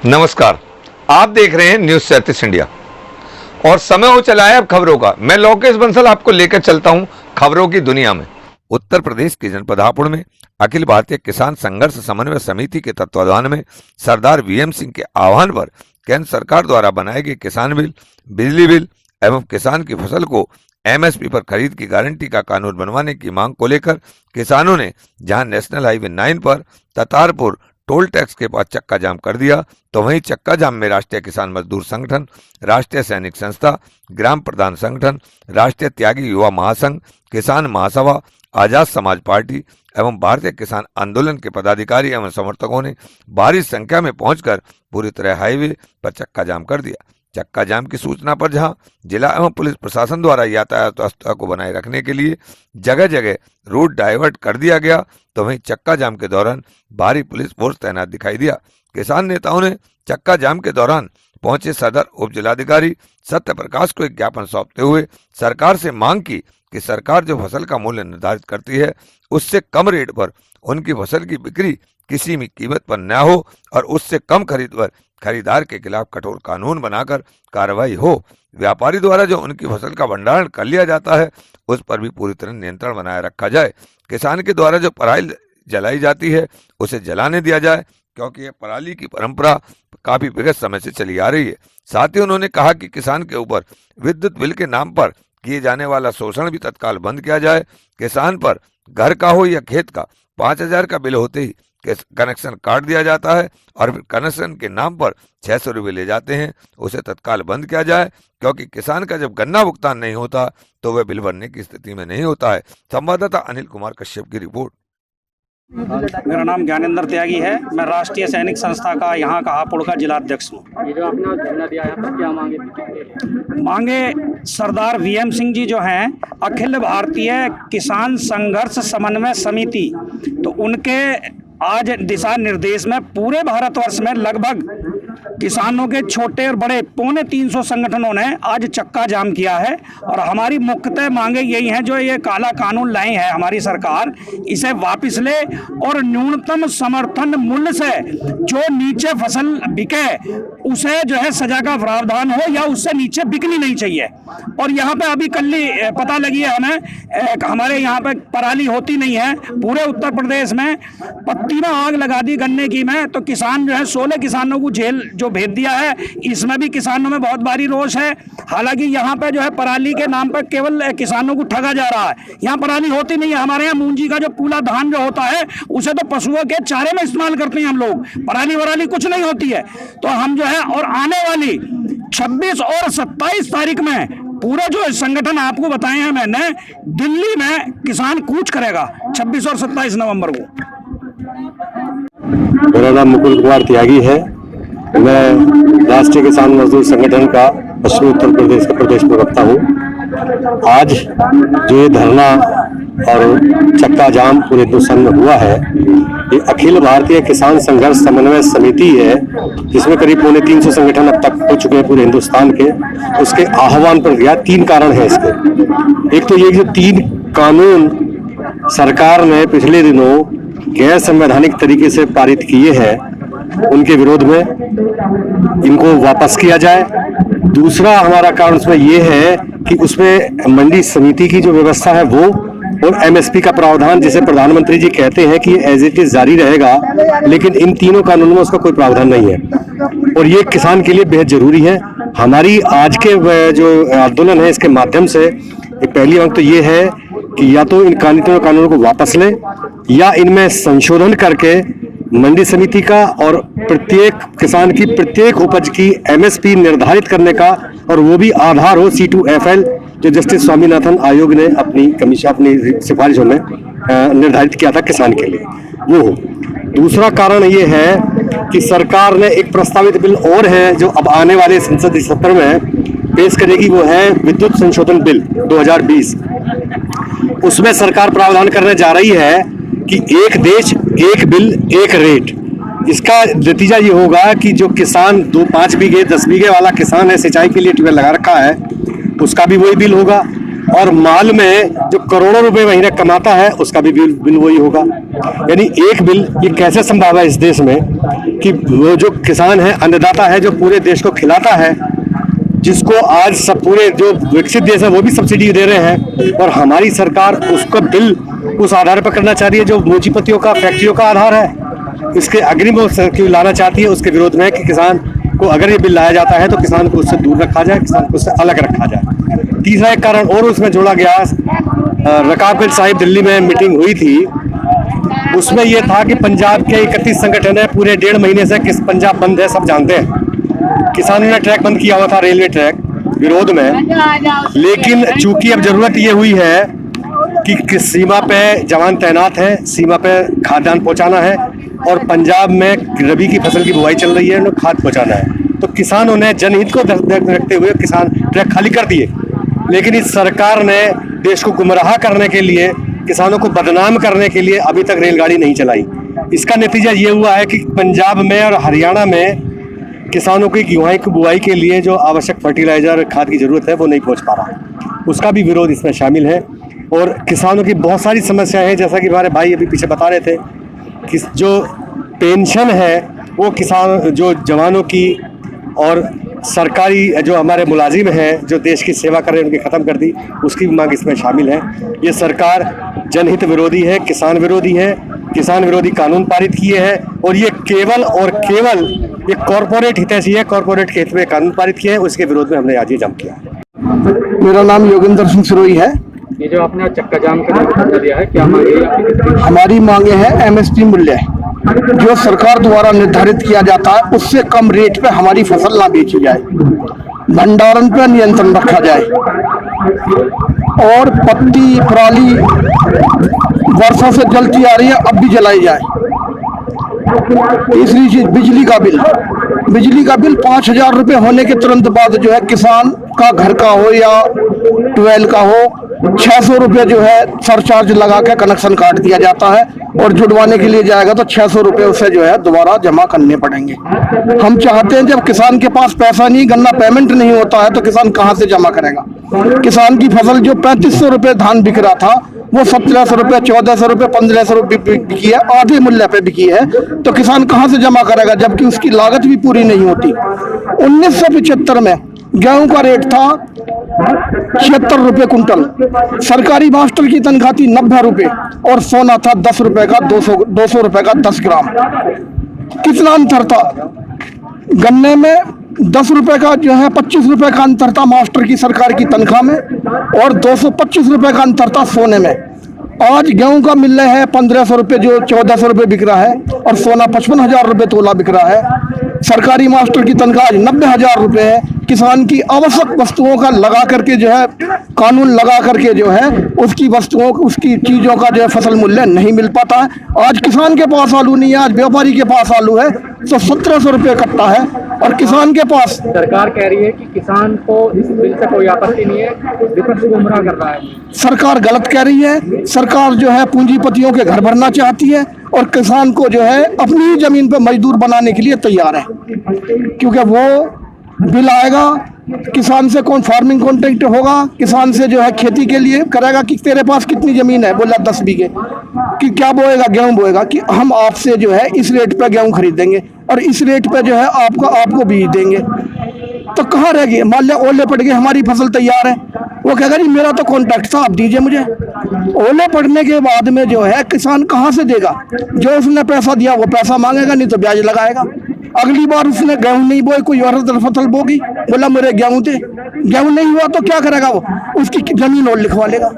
नमस्कार, आप देख रहे हैं न्यूज 37 इंडिया और समय हो चला है अब खबरों का। मैं लोकेश बंसल आपको लेकर चलता हूं खबरों की दुनिया में। उत्तर प्रदेश के जनपद हापुड़ में अखिल भारतीय किसान संघर्ष समन्वय समिति के तत्वाधान में सरदार वीएम सिंह के आह्वान पर केंद्र सरकार द्वारा बनाए गए किसान बिल, बिजली बिल एवं किसान की फसल को एमएसपी पर खरीद की गारंटी का कानून बनवाने की मांग को लेकर किसानों ने जहां नेशनल हाईवे 9 पर ततारपुर टोल टैक्स के पास चक्का जाम कर दिया, तो वहीं चक्का जाम में राष्ट्रीय किसान मजदूर संगठन, राष्ट्रीय सैनिक संस्था, ग्राम प्रधान संगठन, राष्ट्रीय त्यागी युवा महासंघ, किसान महासभा, आजाद समाज पार्टी एवं भारतीय किसान आंदोलन के पदाधिकारी एवं समर्थकों ने भारी संख्या में पहुंचकर पूरी तरह हाईवे पर चक्का जाम कर दिया। चक्का जाम की सूचना पर जहां जिला एवं पुलिस प्रशासन द्वारा यातायात व्यवस्था को बनाए रखने के लिए जगह जगह रूट डाइवर्ट कर दिया गया, तो वहीं चक्का जाम के दौरान भारी पुलिस फोर्स तैनात दिखाई दिया। किसान नेताओं ने चक्का जाम के दौरान पहुंचे सदर उप जिलाधिकारी सत्य प्रकाश को एक ज्ञापन सौंपते हुए सरकार से मांग की कि सरकार जो फसल का मूल्य निर्धारित करती है उससे कम रेट पर उनकी फसल की बिक्री किसी भी कीमत पर न हो और उससे कम खरीद पर खरीदार के खिलाफ कठोर कानून बनाकर कार्रवाई हो। व्यापारी द्वारा जो उनकी फसल का भंडारण कर लिया जाता है उस पर भी पूरी तरह नियंत्रण बनाए रखा जाए। किसान के द्वारा जो पराली जलाई जाती है उसे जलाने दिया जाए, क्योंकि यह पराली की परंपरा काफी विगत समय से चली आ रही है। साथ ही उन्होंने कहा कि किसान के ऊपर विद्युत बिल के नाम पर किए जाने वाला शोषण भी तत्काल बंद किया जाए। किसान पर घर का हो या खेत का 5,000 का बिल होते ही कनेक्शन काट दिया जाता है और फिर कनेक्शन के नाम पर 600 रुपये ले जाते हैं, उसे तत्काल बंद किया जाए, क्योंकि किसान का जब गन्ना भुगतान नहीं होता तो वह बिल भरने की स्थिति में नहीं होता है। संवाददाता अनिल कुमार कश्यप की रिपोर्ट। मेरा नाम ज्ञानेंद्र त्यागी है। मैं राष्ट्रीय सैनिक संस्था का यहाँ का हापुड़ का जिलाध्यक्ष हूँ। ये जो आपने धरना दिया है तो क्या मांगे? मांगे सरदार वीएम सिंह जी जो हैं अखिल भारतीय किसान संघर्ष समन्वय समिति, तो उनके आज दिशा निर्देश में पूरे भारतवर्ष में लगभग किसानों के छोटे और बड़े 350 संगठनों ने आज चक्का जाम किया है। और हमारी मुख्यतः मांगे यही हैं, जो ये काला कानून लाई है हमारी सरकार, इसे वापस ले और न्यूनतम समर्थन मूल्य से जो नीचे फसल बिके उसे जो है सजा का प्रावधान हो या उससे नीचे बिकनी नहीं चाहिए। और यहाँ पे अभी कल पता लगी है हमें, हमारे यहाँ पे पराली होती नहीं है। पूरे उत्तर प्रदेश में पत्ती में आग लगा दी गन्ने की में, तो किसान जो है 16 किसानों को जेल जो भेज दिया है। इसमें भी किसानों में बहुत भारी रोष है। हालांकि यहाँ पे जो है पराली के नाम पर केवल किसानों को ठगा जा रहा है। यहाँ पराली होती नहीं है। हमारे यहाँ मूंजी का जो पूला धान जो होता है उसे तो पशुओं के चारे में इस्तेमाल करते हैं हम लोग। पराली वराली कुछ नहीं होती है। तो हम जो है, और आने वाली 26 और 27 तारीख में पूरा जो संगठन आपको बताए हैं मैंने, दिल्ली में किसान कूच करेगा 26 और 27 नवंबर को। मेरा नाम मुकुल कुमार त्यागी है। मैं राष्ट्रीय किसान मजदूर संगठन का पश्चिमी उत्तर प्रदेश का प्रदेश प्रवक्ता हूँ। आज जो ये धरना और चक्का जाम पूरे हिंदुस्तान में हुआ है, ये अखिल भारतीय किसान संघर्ष समन्वय समिति है, जिसमें करीब 350 संगठन अब तक हो चुके हैं पूरे हिंदुस्तान के। उसके आह्वान पर गया। 3 कारण है इसके। एक तो ये जो 3 कानून सरकार ने पिछले दिनों गैर संवैधानिक तरीके से पारित किए हैं, उनके विरोध में इनको वापस किया जाए। दूसरा हमारा कारण उसमें ये है कि उसमें मंडी समिति की जो व्यवस्था है वो, और एमएसपी का प्रावधान, जिसे प्रधानमंत्री जी कहते हैं कि एज इट इज जारी रहेगा, लेकिन इन तीनों कानूनों में उसका कोई प्रावधान नहीं है और ये किसान के लिए बेहद जरूरी है। हमारी आज के जो आंदोलन है इसके माध्यम से पहली मांग तो ये है कि या तो इन कानूनों को वापस लें या इनमें संशोधन करके मंडी समिति का और प्रत्येक किसान की प्रत्येक उपज की एमएसपी निर्धारित करने का, और वो भी आधार हो C2FL, जो जस्टिस स्वामीनाथन आयोग ने अपनी सिफारिशों में निर्धारित किया था किसान के लिए, वो हो। दूसरा कारण ये है कि सरकार ने एक प्रस्तावित बिल और है जो अब आने वाले संसदीय सत्र में पेश करेगी, वो है विद्युत संशोधन बिल 2020। उसमें सरकार प्रावधान करने जा रही है कि एक देश एक बिल एक रेट। इसका नतीजा ये होगा कि जो किसान 5 बीघे 10 बीघे वाला किसान है, सिंचाई के लिए ट्यूबवेल लगा रखा है, उसका भी वही बिल होगा। और माल में जो करोड़ों रुपए महीने कमाता है उसका भी बिल वही होगा। यानी एक बिल, ये कैसे संभव है इस देश में कि वो जो किसान है, अन्नदाता है, जो पूरे देश को खिलाता है, जिसको आज सब पूरे जो विकसित देश है वो भी सब्सिडी दे रहे हैं, और हमारी सरकार उसका बिल उस आधार पर करना चाह रही है जो पूंजीपतियों का, फैक्ट्रियों का आधार है। इसके अग्रिम वो लाना चाहती है, उसके विरोध में कि किसान को अगर ये बिल लाया जाता है तो किसान को उससे दूर रखा जाए, किसान को उससे अलग रखा जाए। तीसरा एक कारण और उसमें जोड़ा गया, रकाबगंज साहिब दिल्ली में मीटिंग हुई थी, उसमें यह था कि पंजाब के 31 संगठन है, पूरे 1.5 महीने से पंजाब बंद है, सब जानते हैं। किसानों ने ट्रैक बंद किया हुआ था, रेलवे ट्रैक, विरोध में। लेकिन चूंकि अब जरूरत ये हुई है कि सीमा पे जवान तैनात है, सीमा पे खाद्यान्न पहुंचाना है, और पंजाब में रबी की फसल की बुआई चल रही है, उन्हें खाद पहुंचाना है, तो किसानों ने जनहित को रखते हुए किसान ट्रैक खाली कर दिए। लेकिन इस सरकार ने देश को गुमराह करने के लिए, किसानों को बदनाम करने के लिए अभी तक रेलगाड़ी नहीं चलाई। इसका नतीजा ये हुआ है कि पंजाब में और हरियाणा में किसानों की गेहूं की बुआई के लिए जो आवश्यक फर्टिलाइजर, खाद की जरूरत है वो नहीं पहुंच पा रहा। उसका भी विरोध इसमें शामिल है। और किसानों की बहुत सारी समस्याएं हैं, जैसा कि हमारे भाई अभी पीछे बता रहे थे कि जो पेंशन है वो किसान, जो जवानों की और सरकारी जो हमारे मुलाजिम हैं जो देश की सेवा कर रहे हैं उनकी ख़त्म कर दी, उसकी भी मांग इसमें शामिल है। ये सरकार जनहित विरोधी है, किसान विरोधी है, किसान विरोधी कानून पारित किए हैं, और ये केवल और केवल ये कॉरपोरेट हितैषी है, कॉरपोरेट के हित में कानून पारित किए हैं, उसके विरोध में हमने आज ये जम किया। मेरा नाम योगेंद्र सिंह सिरोही है। ये जो आपने चक्का जाम कर दिया है, क्या मांगे आपकी? हमारी मांगे हैं एमएसपी मूल्य जो सरकार द्वारा निर्धारित किया जाता है उससे कम रेट पे हमारी फसल ना बेची जाए, भंडारण पे नियंत्रण रखा जाए, और पत्ती पराली वर्षों से जलती आ रही है अब भी जलाई जाए। तीसरी चीज बिजली का बिल 5,000 रुपये होने के तुरंत बाद जो है किसान का घर का हो या ट्वेल्व का हो, 600 रुपये जो है सरचार्ज लगा के कनेक्शन काट दिया जाता है, और जुड़वाने के लिए जाएगा तो 600 रुपये उसे जो है दोबारा जमा करने पड़ेंगे। हम चाहते हैं जब किसान के पास पैसा नहीं, गन्ना पेमेंट नहीं होता है तो किसान कहाँ से जमा करेगा। किसान की फसल जो 3500 रुपये धान बिक रहा था वो 1700 रुपये, 1400 रुपये, 1500 रुपये बिकी है, आधे मूल्य पे बिकी है, तो किसान कहाँ से जमा करेगा जबकि उसकी लागत भी पूरी नहीं होती। 1975 में गेहूं का रेट था 76 रुपये कुंटल, सरकारी मास्टर की तनख्वाह थी 90 रुपये, और सोना था 10 रुपये का 200 रुपये का 10 ग्राम। कितना अंतर था गन्ने में? 10 रुपये का जो है 25 रुपये का अंतर था मास्टर की सरकार की तनख्वाह में, और 225 रुपये का अंतर था सोने में। आज गेहूं का मिल रहा है 1500 रुपये जो 1400 रुपये बिक रहा है, और सोना 55,000 रुपये तोला बिक रहा है। सरकारी मास्टर की तनख्वाह आज 90,000 रुपये है। किसान की आवश्यक वस्तुओं का लगा करके जो है कानून लगा करके जो है उसकी वस्तुओं, उसकी चीजों का जो है फसल मूल्य नहीं मिल पाता है। आज किसान के पास आलू नहीं है, आज व्यापारी के पास आलू है तो 1700 रुपये कट्टा है, और किसान के पास। सरकार कह रही है कि किसान को इस बिल से कोई आपत्ति नहीं है, विपक्ष गुमराह कर रहा है। सरकार गलत कह रही है। सरकार जो है पूंजीपतियों के घर भरना चाहती है, और किसान को जो है अपनी ही जमीन पर मजदूर बनाने के लिए तैयार है, क्योंकि वो बिल आएगा, किसान से कौन फार्मिंग कॉन्ट्रैक्ट होगा, किसान से जो है खेती के लिए करेगा कि तेरे पास कितनी जमीन है, बोला 10 बीघे, कि क्या बोएगा, गेहूं बोएगा, कि हम आपसे जो है इस रेट पे गेहूं खरीदेंगे और इस रेट पे जो है आपको बीज देंगे, तो कहाँ रह गए? मान लिया ओले पड़ गए, हमारी फसल तैयार है, वो कहेगा जी मेरा तो कॉन्ट्रैक्ट था, आप दीजिए मुझे। ओले पड़ने के बाद में जो है किसान कहाँ से देगा? जो उसने पैसा दिया वो पैसा मांगेगा, नहीं तो ब्याज लगाएगा। अगली बार उसने गेहूं नहीं बोए, कोई और फसल बोगी, बोला मेरे गेहूं थे, गेहूं नहीं हुआ तो क्या करेगा वो? उसकी जमीन और लिखवा लेगा।